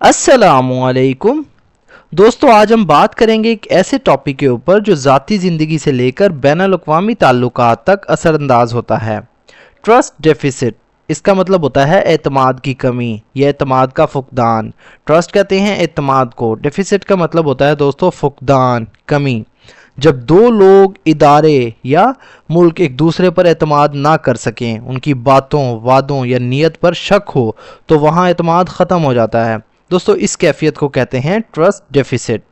अस्सलामु अलैकुम दोस्तों, आज हम बात करेंगे एक ऐसे टॉपिक के ऊपर जो ज़ाती ज़िंदगी से लेकर बैनुल-अक़वामी ताल्लुकात तक असरअंदाज होता है। ट्रस्ट डेफिसिट, इसका मतलब होता है एतमाद की कमी या एतमाद का फुकदान। ट्रस्ट कहते हैं एतमाद को, डेफिसिट का मतलब होता है दोस्तों फुकदान, कमी। जब दो लोग, इदारे या मुल्क एक दूसरे पर एतमाद ना कर सकें, उनकी बातों, वादों या नीयत पर शक हो, तो वहाँ एतमाद ख़त्म हो जाता है। दोस्तों, इस कैफियत को कहते हैं trust deficit.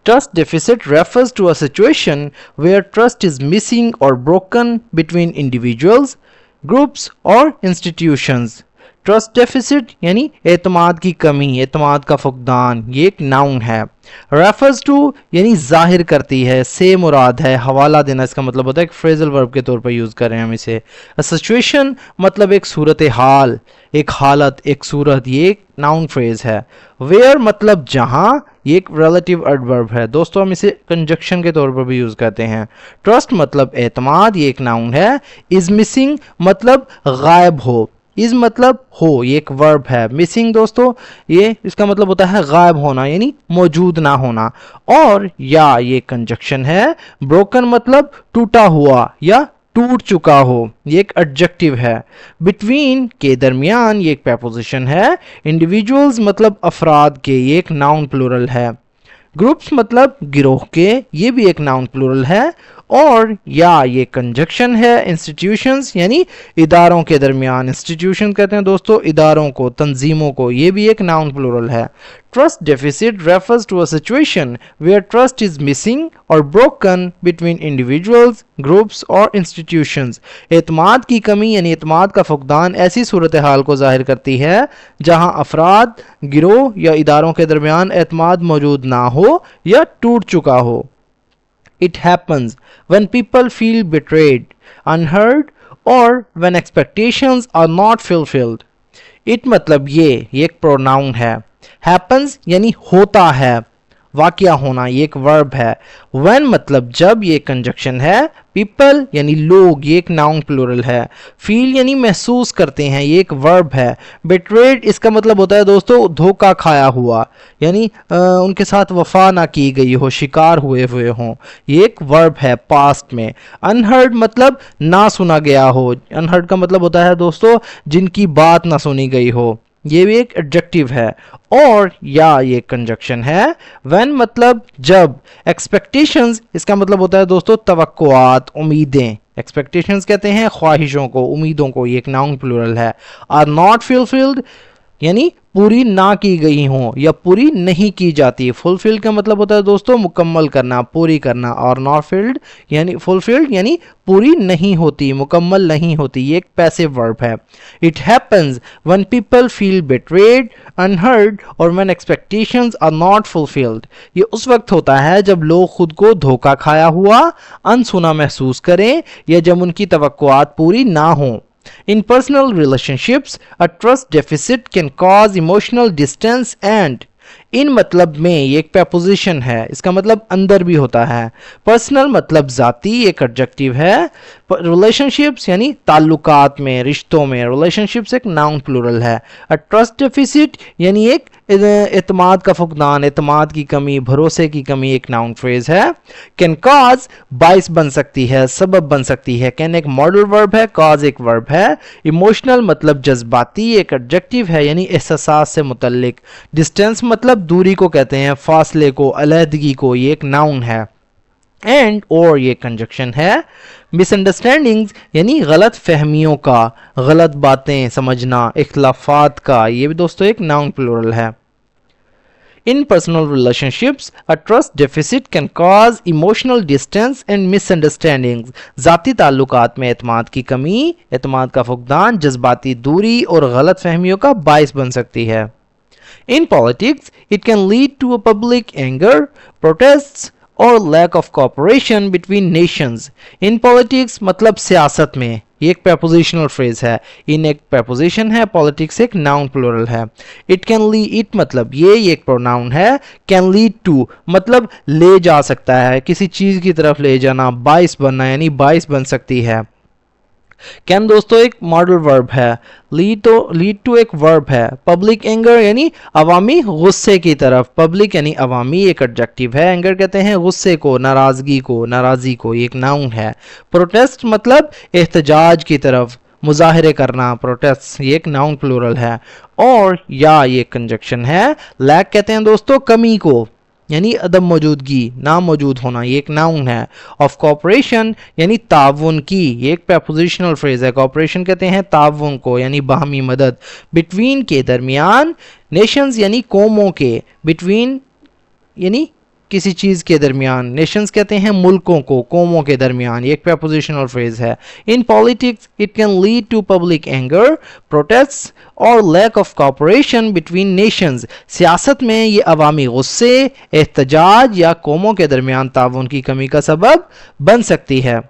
Trust deficit refers to a situation where trust is missing or broken between individuals, groups or institutions. Trust deficit यानी एतमाद की कमी, एतमाद का फुकदान, ये एक नाउन है। रेफर्स टू यानी जाहिर करती है, से मुराद है हवाला देना, इसका मतलब होता है एक फ्रेजल वर्ब के तौर पर यूज़ कर रहे हैं हम इसे। अ सिचुएशन मतलब एक सूरत हाल, एक हालत, एक सूरत, ये एक नाउन फ्रेज है। वेयर मतलब जहाँ, ये एक रिलेटिव एडवर्ब है। दोस्तों, हम इसे कंजक्शन के तौर पर भी यूज़ करते हैं। ट्रस्ट मतलब एतमाद, ये एक नाउन है। इज़ मिसिंग मतलब गायब हो, इज़ मतलब हो, ये एक वर्ब है। मिसिंग दोस्तों, ये इसका मतलब होता है गायब होना यानी मौजूद ना होना। और या ये कंजक्शन है। ब्रोकन मतलब टूटा हुआ या टूट चुका हो, ये एक एडजेक्टिव है। बिटवीन के दरमियान, ये एक प्रीपोजिशन है। इंडिविजुअल्स मतलब अफराद के, ये एक नाउन प्लूरल है। ग्रुप्स मतलब गिरोह के, ये भी एक नाउन प्लूरल है। और या ये कंजक्शन है। इंस्टीट्यूशंस यानी इदारों के दरमियान, इंस्टीट्यूशन कहते हैं दोस्तों इदारों को, तंजीमों को, ये भी एक नाउन प्लूरल है। Trust deficit refers to a situation where trust is missing और ब्रोकन बिटवीन इंडिविजुअल्स, ग्रुप्स और इंस्टीट्यूशंस। एतमाद की कमी यानी एतमाद का फुकदान ऐसी सूरत हाल को जाहिर करती है जहां अफराद, गिरोह या इदारों के दरमियान एतमाद मौजूद ना हो या टूट चुका हो। It happens when people feel betrayed, unheard or when expectations are not fulfilled. It मतलब ये एक प्रोनाउन है। Happens यानी होता है, वाकया होना, ये एक वर्ब है। when मतलब जब, ये कंजक्शन है। people यानी लोग, ये एक नाउन प्लूरल है। feel यानी महसूस करते हैं, ये एक वर्ब है। betrayed इसका मतलब होता है दोस्तों धोखा खाया हुआ, यानी उनके साथ वफा ना की गई हो, शिकार हुए हों, ये एक वर्ब है पास्ट में। unheard मतलब ना सुना गया हो, unheard का मतलब होता है दोस्तों जिनकी बात ना सुनी गई हो, ये भी एक एडजेक्टिव है। और या ये कंजक्शन है। when मतलब जब। एक्सपेक्टेशंस इसका मतलब होता है दोस्तों तवक्कुआत, उम्मीदें। एक्सपेक्टेशंस कहते हैं ख्वाहिशों को, उम्मीदों को, ये एक नाउन प्लूरल है। आर नॉट फुलफिल्ड यानी पूरी ना की गई हों या पूरी नहीं की जाती। फुलफिल का मतलब होता है दोस्तों मुकम्मल करना, पूरी करना। और नॉट फिल्ड यानी फुलफिल्ड यानी पूरी नहीं होती, मुकम्मल नहीं होती, ये एक पैसिव वर्ब है। It happens when people feel betrayed, unheard और when expectations are not fulfilled. ये उस वक्त होता है जब लोग खुद को धोखा खाया हुआ, अनसुना महसूस करें या जब उनकी तवक्कुआत पूरी ना हों। In personal relationships, a trust deficit can cause emotional distance and इन मतलब में ये एक preposition है, इसका मतलब अंदर भी होता है। पर्सनल मतलब जाती, एक एडजेक्टिव है। रिलेशनशिप्स यानी ताल्लुकात में, रिश्तों में, रिलेशनशिप्स एक नाउन प्लूरल है। अ ट्रस्ट डेफिसिट यानी एक एतमाद का फुकदान, एतमाद की कमी, भरोसे की कमी, एक नाउन फ्रेज है। कैन कॉज बाइस बन सकती है, सबब बन सकती है। कैन एक मॉडल वर्ब है, कॉज एक वर्ब है। इमोशनल मतलब जज्बाती, एक एडजेक्टिव है यानी एहसास से मुतल्लिक। डिस्टेंस मतलब दूरी को कहते हैं, फासले को, अलहदगी को, ये एक नाउन है। एंड और ये कंजक्शन है। मिसअंडरस्टैंडिंग्स यानी गलत फहमियों का, गलत बातें समझना, इख्लाफात का, ये भी दोस्तों एक नाउन प्लूरल है। In personal relationships, a trust deficit can cause emotional distance and misunderstandings. ज़ाती ताल्लुकात में एतमाद की कमी, एतमाद का फुकदान, जज्बाती दूरी और गलत फहमियों का बाइस बन सकती है। In politics, it can lead to a public anger, protests or lack of cooperation between nations. In politics मतलब सियासत में, ये एक prepositional phrase है। in एक preposition है, politics एक noun plural है। it can lead, it मतलब ये एक pronoun है। can lead to मतलब ले जा सकता है, किसी चीज़ की तरफ ले जाना, बाइस बनना यानी बाइस बन सकती है। कैन दोस्तों एक मॉडल वर्ब है, लीड टू एक वर्ब है, पब्लिक एंगर यानी अवामी गुस्से की तरफ, पब्लिक यानी अवामी एक एडजेक्टिव है, एंगर कहते हैं गुस्से को, नाराजगी को, नाराजी को, एक नाउन है, प्रोटेस्ट मतलब एहतजाज की तरफ, मुजाहरे करना, प्रोटेस्ट ये एक नाउन प्लूरल है, और या ये कंजक्शन है, लैक कहते हैं दोस्तों कमी को यानी अदम मौजूदगी, ना मौजूद होना, ये एक नाउन है, ऑफ कॉपरेशन यानी ताउन की, ये एक प्रेपोजिशनल फ्रेज है, कॉपरेशन कहते हैं ताउन को यानी बाहमी मदद, बिटवीन के दरमियान, नेशंस यानी कौमों के, बिटवीन यानी किसी चीज़ के दरमियान, नेशंस कहते हैं मुल्कों को, कौमों के दरमियान, ये एक प्रेपोजिशनल फ्रेज है। In politics it can lead to public anger, protest और lack of cooperation between nations, सियासत में ये अवामी गुस्से, एहतजाज या कौमों के दरमियान ताउन की कमी का सबब बन सकती है।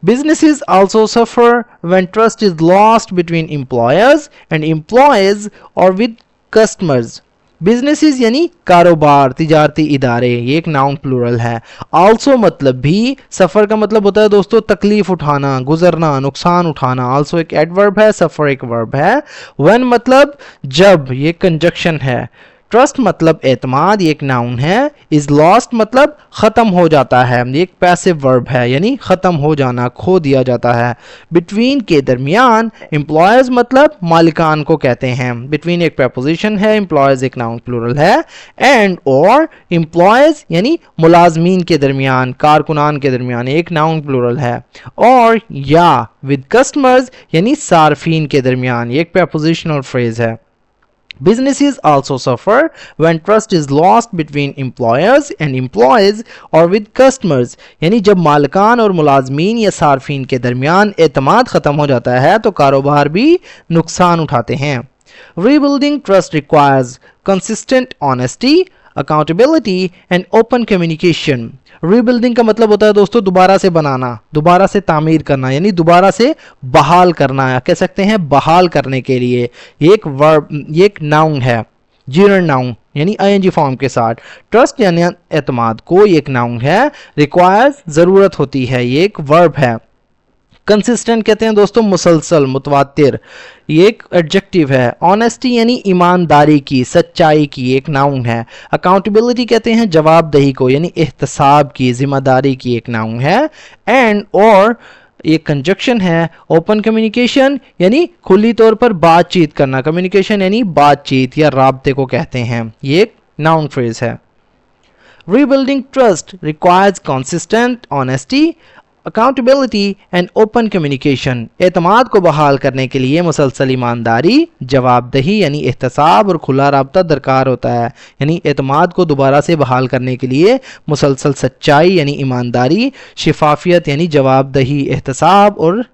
Businesses also suffer when trust is lost between employers and employees or with customers. Businesses यानी कारोबार, तिजारती इदारे, ये एक नाउन प्लूरल है। आल्सो मतलब भी, सफ़र का मतलब होता है दोस्तों तकलीफ उठाना, गुजरना, नुकसान उठाना, आल्सो एक एडवर्ब है, सफ़र एक वर्ब है। व्हेन मतलब जब, ये कंजक्शन है। ट्रस्ट मतलब एतमाद, ये एक नाउन है। इज लॉस्ट मतलब ख़त्म हो जाता है, ये एक पैसिव वर्ब है यानी ख़त्म हो जाना, खो दिया जाता है। बिटवीन के दरमियान, एम्प्लॉयज़ मतलब मालिकान को कहते हैं, बिटवीन एक प्रेपोजिशन है, एम्प्लॉयज़ एक नाउन प्लूरल है। एंड और एम्प्लॉयज़ यानी मुलाजमीन के दरमियान, कारकुनान के दरमियान, एक नाउन प्लूरल है। और या विद कस्टमर्स यानी सार्फिन के दरमियान, ये एक प्रेपोजिशनल फ्रेज है। Businesses also suffer when trust is lost between employers and employees or with customers, यानी जब मालिकान और मुलाजमीन या सार्फिन के दरमियान एतमाद ख़त्म हो जाता है तो कारोबार भी नुकसान उठाते हैं। Rebuilding trust requires consistent honesty, accountability and open communication. Rebuilding का मतलब होता है दोस्तों दोबारा से बनाना, दोबारा से तामीर करना, यानी दोबारा से बहाल करना, या कह सकते हैं बहाल करने के लिए। ये एक वर्ब, ये एक नाउन है, जीरन नाउन यानी आईएनजी फॉर्म के साथ। ट्रस्ट यानी एतमाद को, ये एक नाउन है। रिक्वायर्स ज़रूरत होती है, ये एक वर्ब है। कंसिस्टेंट कहते हैं दोस्तों मुसलसल, मुतवातिर, ये एक एडजेक्टिव है। ऑनेस्टी यानी ईमानदारी की, सच्चाई की, एक नाउन है। अकाउंटेबिलिटी कहते हैं जवाबदेही को यानी एहतसाब की, जिम्मेदारी की, एक नाउन है। एंड और एक कंजक्शन है। ओपन कम्युनिकेशन यानी खुली तौर पर बातचीत करना, कम्युनिकेशन यानी बातचीत या राब्ते को कहते हैं, ये एक नाउन फ्रेज है। Rebuilding trust requires consistent honesty, accountability and open communication. एतमाद को बहाल करने के लिए मुसलसल ईमानदारी, जवाबदही यानी एहतसाब और खुला राब्ता दरकार होता है। यानी एतमाद को दोबारा से बहाल करने के लिए मुसलसल सच्चाई यानी ईमानदारी, शिफाफियत यानी जवाबदही, एहतसाब और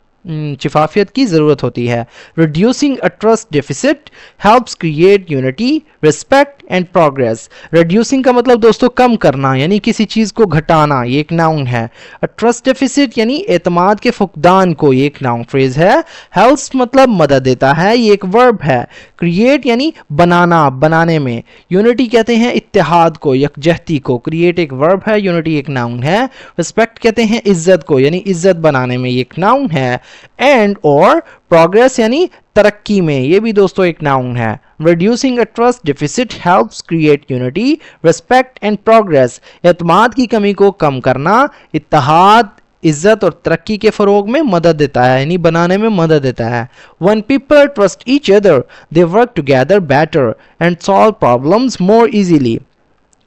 शिफाफियत की ज़रूरत होती है। Reducing a trust deficit helps create unity, respect and progress. Reducing का मतलब दोस्तों कम करना यानी किसी चीज़ को घटाना, ये एक नाउन है। अ ट्रस्ट डेफिसिट यानी एतमाद के फुकदान को, ये एक नाउन फ्रेज है। हेल्प्स मतलब मदद देता है, ये एक वर्ब है। क्रिएट यानी बनाना, बनाने में। यूनिटी कहते हैं इत्तेहाद को, यकजहती को, क्रिएट एक वर्ब है, यूनिटी एक नाउन है। रिस्पेक्ट कहते हैं इज्जत को यानी इज्जत बनाने में, ये एक नाउन है। एंड और प्रोग्रेस यानी तरक्की में, ये भी दोस्तों एक नाउन है। Reducing a trust deficit helps create unity, respect and progress. एतमाद की कमी को कम करना इत्तेहाद, इज्जत और तरक्की के फरोग में मदद देता है, यानी बनाने में मदद देता है। When people trust each other, they work together better and solve problems more easily.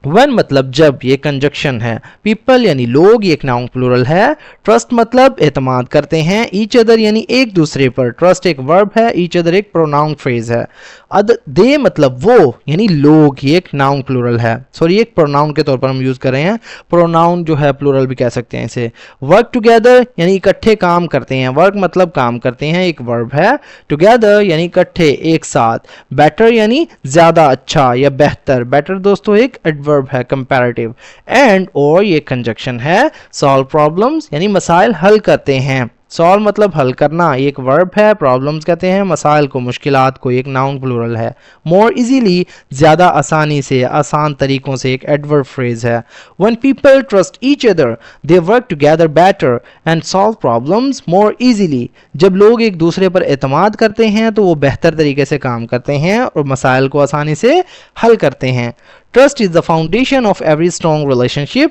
One मतलब जब, ये कंजक्शन है। पीपल यानी लोग, ये एक नाउन प्लूरल है। ट्रस्ट मतलब एतमाद करते हैं। ईच अदर यानी एक दूसरे पर, ट्रस्ट एक वर्ब है, ईच अदर एक प्रोनाउन फ्रेज है। दे मतलब वो यानी लोग, ये एक नाउन प्लूरल है। सॉरी, एक प्रोनाउन के तौर पर हम यूज कर रहे हैं, प्रोनाउन जो है प्लूरल भी कह सकते हैं इसे। वर्क टुगेदर यानी इकट्ठे काम करते हैं, वर्क मतलब काम करते हैं, एक वर्ब है। टुगेदर यानी इकट्ठे, एक साथ। बेटर यानी ज्यादा अच्छा या बेहतर, बेटर दोस्तों एक एडवर्ब है, कंपैरेटिव। एंड और ये कंजक्शन है। सॉल्व प्रॉब्लम्स यानी मसाइल हल करते हैं, سالو مطلب حل کرنا، یہ ایک ورب ہے. پرابلمز کہتے ہیں مسائل کو، مشکلات کو، ایک ناؤن پلورل ہے. مور ایزیلی زیادہ آسانی سے، آسان طریقوں سے، ایک ایڈورب فریز ہے. when people trust each other they work together better and solve problems more easily. جب لوگ ایک دوسرے پر اعتماد کرتے ہیں تو وہ بہتر طریقے سے کام کرتے ہیں اور مسائل کو آسانی سے حل کرتے ہیں. Trust is the foundation of every strong relationship,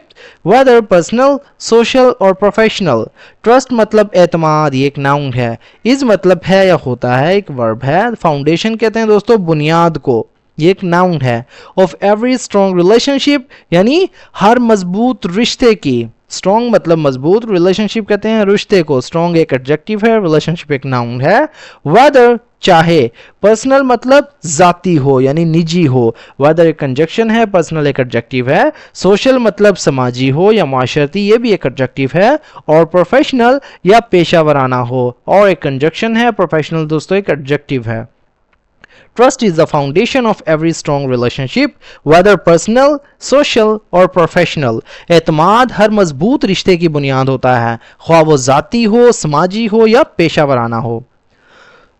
whether personal, social or professional. Trust مطلب اعتماد، یہ ایک ناؤن ہے. is مطلب ہے یا ہوتا ہے، ایک ورب ہے. فاؤنڈیشن کہتے ہیں دوستو بنیاد کو، یہ ایک ناؤن ہے. of every strong relationship یعنی ہر مضبوط رشتے کی. strong مطلب مضبوط، relationship کہتے ہیں رشتے کو. strong ایک ایڈجیکٹیو ہے، relationship ایک ناؤن ہے. whether چاہے. پرسنل مطلب ذاتی ہو یعنی نجی ہو. whether ایک کنجکشن ہے، پرسنل ایک ایڈجیکٹیو ہے. سوشل مطلب سماجی ہو یا معاشرتی، یہ بھی ایک ایڈجیکٹیو ہے. اور پروفیشنل یا پیشہ ورانہ ہو، اور ایک کنجکشن ہے. پروفیشنل دوستو ایک ایڈجیکٹیو ہے. Trust is the foundation of every strong relationship, whether personal, social or professional. اعتماد ہر مضبوط رشتے کی بنیاد ہوتا ہے، خواہ وہ ذاتی ہو، سماجی ہو یا پیشہ ورانہ ہو.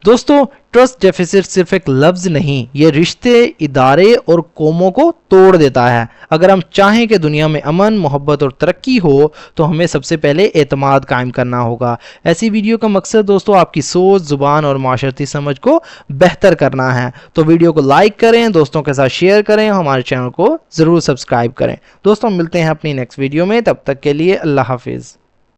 دوستو ٹرسٹ ڈیفیسٹ صرف ایک لفظ نہیں، یہ رشتے، ادارے اور قوموں کو توڑ دیتا ہے. اگر ہم چاہیں کہ دنیا میں امن، محبت اور ترقی ہو تو ہمیں سب سے پہلے اعتماد قائم کرنا ہوگا. ایسی ویڈیو کا مقصد دوستو آپ کی سوچ، زبان اور معاشرتی سمجھ کو بہتر کرنا ہے. تو ویڈیو کو لائک کریں، دوستوں کے ساتھ شیئر کریں، ہمارے چینل کو ضرور سبسکرائب کریں. دوستوں ملتے ہیں اپنی نیکسٹ ویڈیو میں، تب تک کے لیے اللہ حافظ.